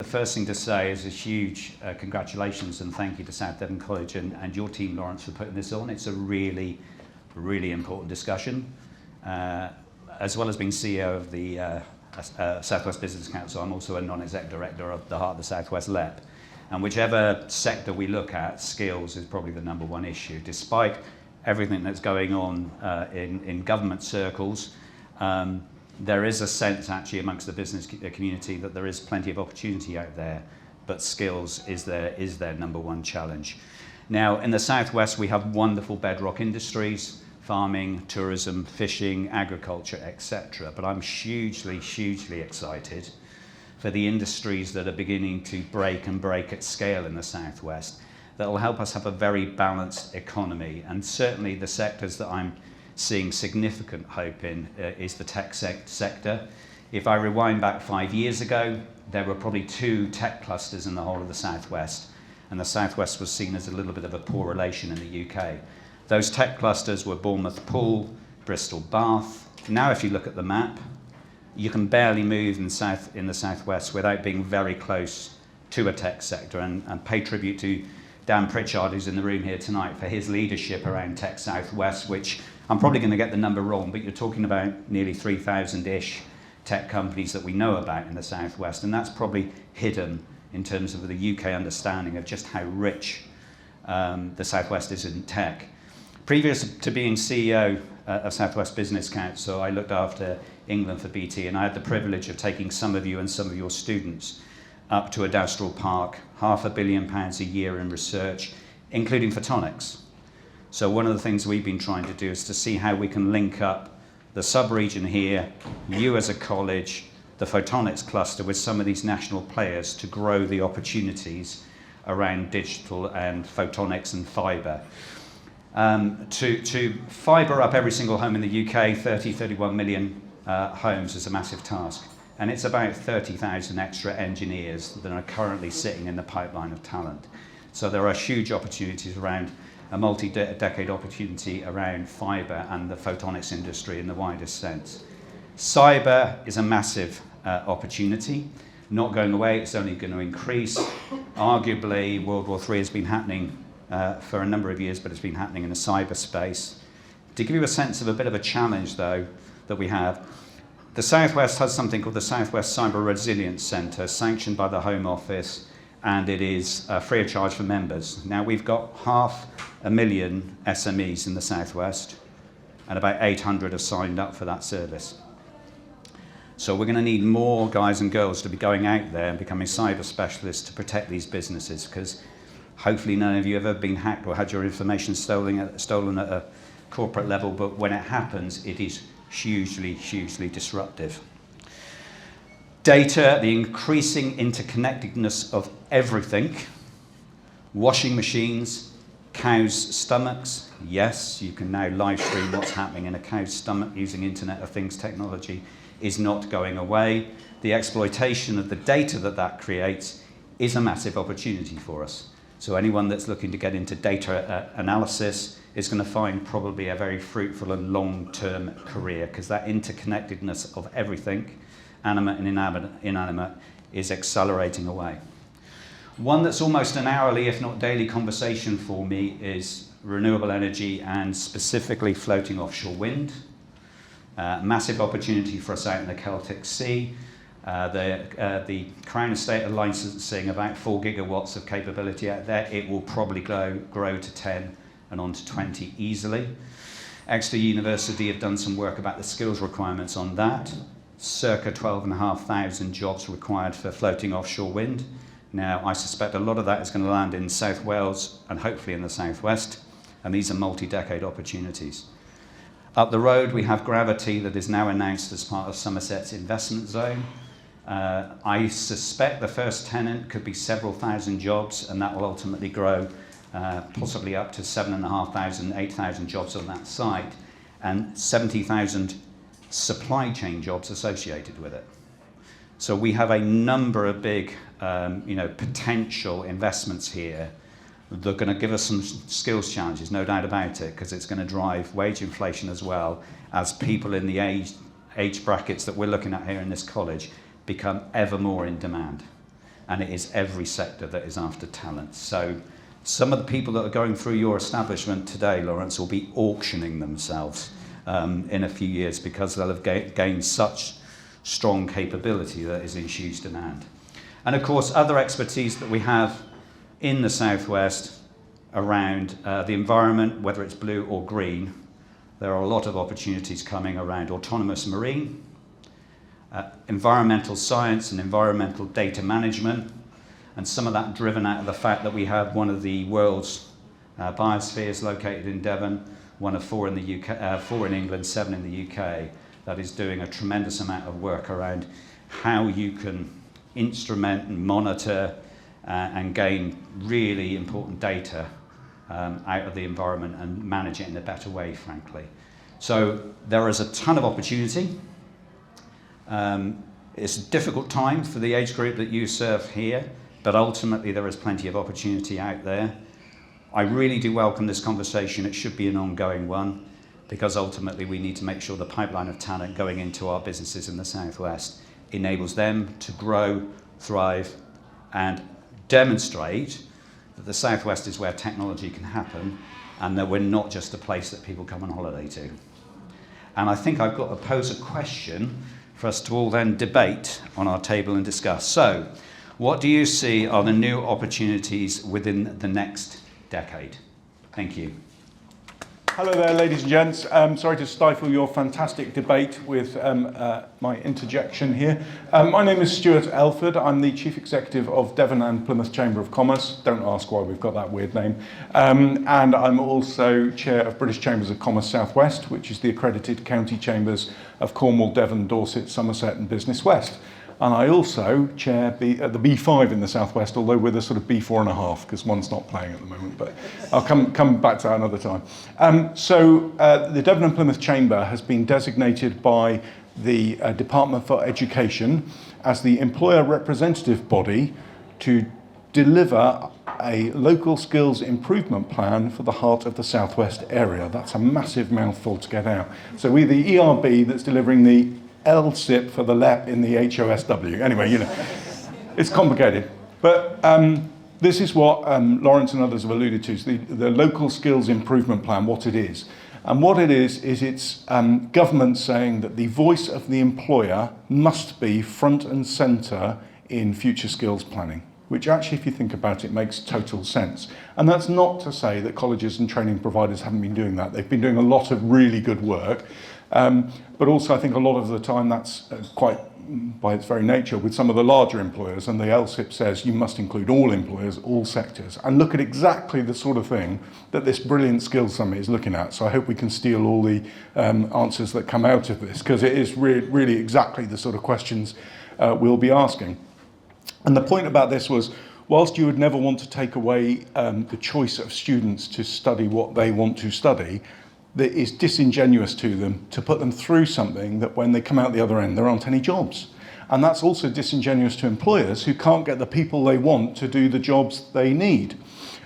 first thing to say is a huge congratulations and thank you to South Devon College and your team, Lawrence, for putting this on. It's a really, really important discussion. As well as being CEO of the South West Business Council, I'm also a non-exec director of the Heart of the South West LEP. And whichever sector we look at, skills is probably the number one issue. Despite everything that's going on in government circles, there is a sense actually amongst the business community that there is plenty of opportunity out there, but skills is their number one challenge. Now, in the Southwest, we have wonderful bedrock industries, farming, tourism, fishing, agriculture, etc. But I'm hugely, hugely excited for the industries that are beginning to break at scale in the Southwest that will help us have a very balanced economy. And certainly the sectors that I'm seeing significant hope in is the tech sector. If I rewind back 5 years ago, there were probably 2 tech clusters in the whole of the Southwest, and the Southwest was seen as a little bit of a poor relation in the UK. Those tech clusters were Bournemouth Poole, Bristol Bath. Now if you look at the map, you can barely move in the Southwest without being very close to a tech sector, and pay tribute to Dan Pritchard, who's in the room here tonight, for his leadership around Tech Southwest, which I'm probably going to get the number wrong, but you're talking about nearly 3,000-ish tech companies that we know about in the Southwest, and that's probably hidden in terms of the UK understanding of just how rich the Southwest is in tech. Previous to being CEO of South West Business Council, I looked after England for BT, and I had the privilege of taking some of you and some of your students up to Adastral Park, £500 million a year in research, including photonics. So one of the things we've been trying to do is to see how we can link up the sub-region here, you as a college, the photonics cluster with some of these national players to grow the opportunities around digital and photonics and fibre. To fibre up every single home in the UK, 31 million homes is a massive task. And it's about 30,000 extra engineers that are currently sitting in the pipeline of talent. So there are huge opportunities around a multi-decade opportunity around fibre and the photonics industry in the widest sense. Cyber is a massive opportunity, not going away, it's only going to increase. Arguably, World War III has been happening for a number of years, but it's been happening in the cyberspace. To give you a sense of a bit of a challenge, though, that we have, the Southwest has something called the Southwest Cyber Resilience Centre, sanctioned by the Home Office, and it is free of charge for members. Now, we've got 500,000 SMEs in the Southwest, and about 800 have signed up for that service. So we're going to need more guys and girls to be going out there and becoming cyber specialists to protect these businesses, because hopefully none of you have ever been hacked or had your information stolen at a corporate level, but when it happens, it is hugely, hugely disruptive. Data, the increasing interconnectedness of everything, washing machines, cows' stomachs. Yes, you can now live stream what's happening in a cow's stomach using Internet of Things technology is not going away. The exploitation of the data that creates is a massive opportunity for us. So anyone that's looking to get into data analysis is going to find probably a very fruitful and long-term career, because that interconnectedness of everything, animate and inanimate, is accelerating away. One that's almost an hourly, if not daily, conversation for me is renewable energy, and specifically floating offshore wind. Massive opportunity for us out in the Celtic Sea. The Crown Estate are licensing about 4 gigawatts of capability out there. It will probably grow to 10 and on to 20 easily. Exeter University have done some work about the skills requirements on that. Circa 12,500 jobs required for floating offshore wind. Now, I suspect a lot of that is going to land in South Wales and hopefully in the Southwest, and these are multi-decade opportunities. Up the road, we have Gravity that is now announced as part of Somerset's investment zone. I suspect the first tenant could be several thousand jobs, and that will ultimately grow possibly up to 7,500, 8,000 jobs on that site, and 70,000 supply chain jobs associated with it. So we have a number of big potential investments here that are going to give us some skills challenges, no doubt about it, because it's going to drive wage inflation as well as people in the age brackets that we're looking at here in this college become ever more in demand. and it is every sector that is after talent. So some of the people that are going through your establishment today, Lawrence, will be auctioning themselves in a few years because they'll have gained such strong capability that is in shoes demand. And of course, other expertise that we have in the Southwest around the environment, whether it's blue or green, there are a lot of opportunities coming around autonomous marine, environmental science and environmental data management, and some of that driven out of the fact that we have one of the world's biospheres located in Devon, one of 4 in the UK, 4 in England, 7 in the UK, that is doing a tremendous amount of work around how you can instrument and monitor and gain really important data out of the environment and manage it in a better way, frankly. So there is a ton of opportunity. It's a difficult time for the age group that you serve here, but ultimately there is plenty of opportunity out there. I really do welcome this conversation. It should be an ongoing one, because ultimately we need to make sure the pipeline of talent going into our businesses in the Southwest enables them to grow, thrive, and demonstrate that the Southwest is where technology can happen, and that we're not just a place that people come on holiday to. And I think I've got to pose a question for us to all then debate on our table and discuss. So, what do you see are the new opportunities within the next decade? Thank you. Hello there, ladies and gents. Sorry to stifle your fantastic debate with my interjection here. My name is Stuart Elford. I'm the Chief Executive of Devon and Plymouth Chamber of Commerce. Don't ask why we've got that weird name. And I'm also Chair of British Chambers of Commerce South West, which is the accredited county chambers of Cornwall, Devon, Dorset, Somerset and Business West. And I also chair the B5 in the Southwest, although we're the sort of B4.5, because one's not playing at the moment, but I'll come back to that another time. The Devon and Plymouth Chamber has been designated by the Department for Education as the employer representative body to deliver a local skills improvement plan for the heart of the Southwest area. That's a massive mouthful to get out. So we're the ERB that's delivering the LSIP for the LEP in the HOSW. Anyway, it's complicated. But this is what Lawrence and others have alluded to, the local skills improvement plan, what it is. And what it is it's government saying that the voice of the employer must be front and centre in future skills planning, which actually, if you think about it, makes total sense. And that's not to say that colleges and training providers haven't been doing that. They've been doing a lot of really good work. But also I think a lot of the time that's quite, by its very nature, with some of the larger employers, and the LSIP says you must include all employers, all sectors, and look at exactly the sort of thing that this brilliant skills summit is looking at. So I hope we can steal all the answers that come out of this, because it is really exactly the sort of questions we'll be asking. And the point about this was, whilst you would never want to take away the choice of students to study what they want to study, that is disingenuous to them to put them through something that when they come out the other end, there aren't any jobs. And that's also disingenuous to employers who can't get the people they want to do the jobs they need.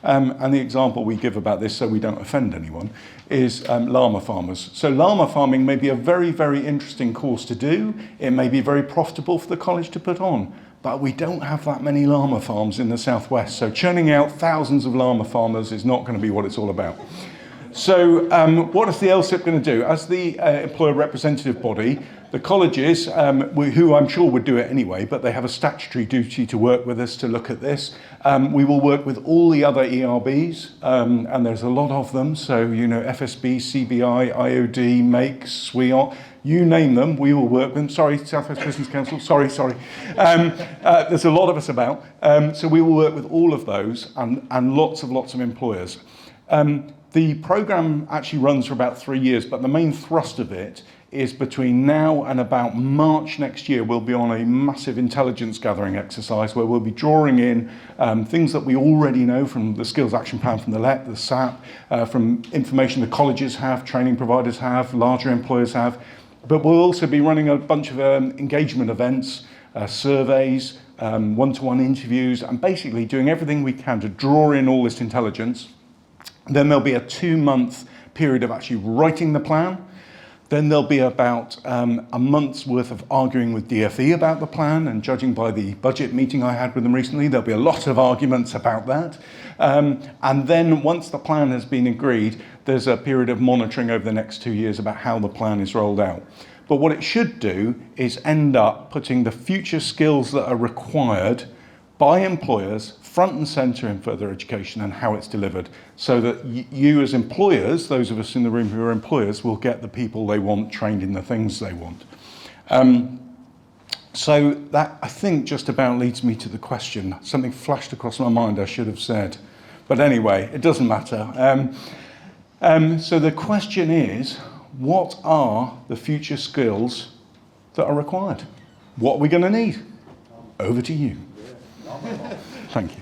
And the example we give about this, so we don't offend anyone, is llama farmers. So llama farming may be a very interesting course to do. It may be very profitable for the college to put on. But we don't have that many llama farms in the Southwest. So churning out thousands of llama farmers is not going to be what it's all about. So what is the LSIP going to do? As the employer representative body, the colleges, who I'm sure would do it anyway, but they have a statutory duty to work with us to look at this. We will work with all the other ERBs, and there's a lot of them. So, FSB, CBI, IOD, MAKE, SWEOT, you name them, we will work with them. Sorry, Southwest Business Council, sorry. There's a lot of us about. So we will work with all of those and lots of employers. The programme actually runs for about 3 years, but the main thrust of it is between now and about March next year, we'll be on a massive intelligence gathering exercise where we'll be drawing in things that we already know from the Skills Action Plan, from the LEP, the SAP, from information the colleges have, training providers have, larger employers have. But we'll also be running a bunch of engagement events, surveys, one-to-one interviews, and basically doing everything we can to draw in all this intelligence. Then there'll be a 2-month period of actually writing the plan. Then there'll be about a month's worth of arguing with DFE about the plan, and judging by the budget meeting I had with them recently, there'll be a lot of arguments about that. And then once the plan has been agreed, there's a period of monitoring over the next 2 years about how the plan is rolled out. But what it should do is end up putting the future skills that are required by employers front and centre in further education and how it's delivered, so that you as employers, those of us in the room who are employers, will get the people they want trained in the things they want. So that, I think, just about leads me to the question. Something flashed across my mind I should have said. But anyway, it doesn't matter. So the question is, what are the future skills that are required? What are we going to need? Over to you. Thank you.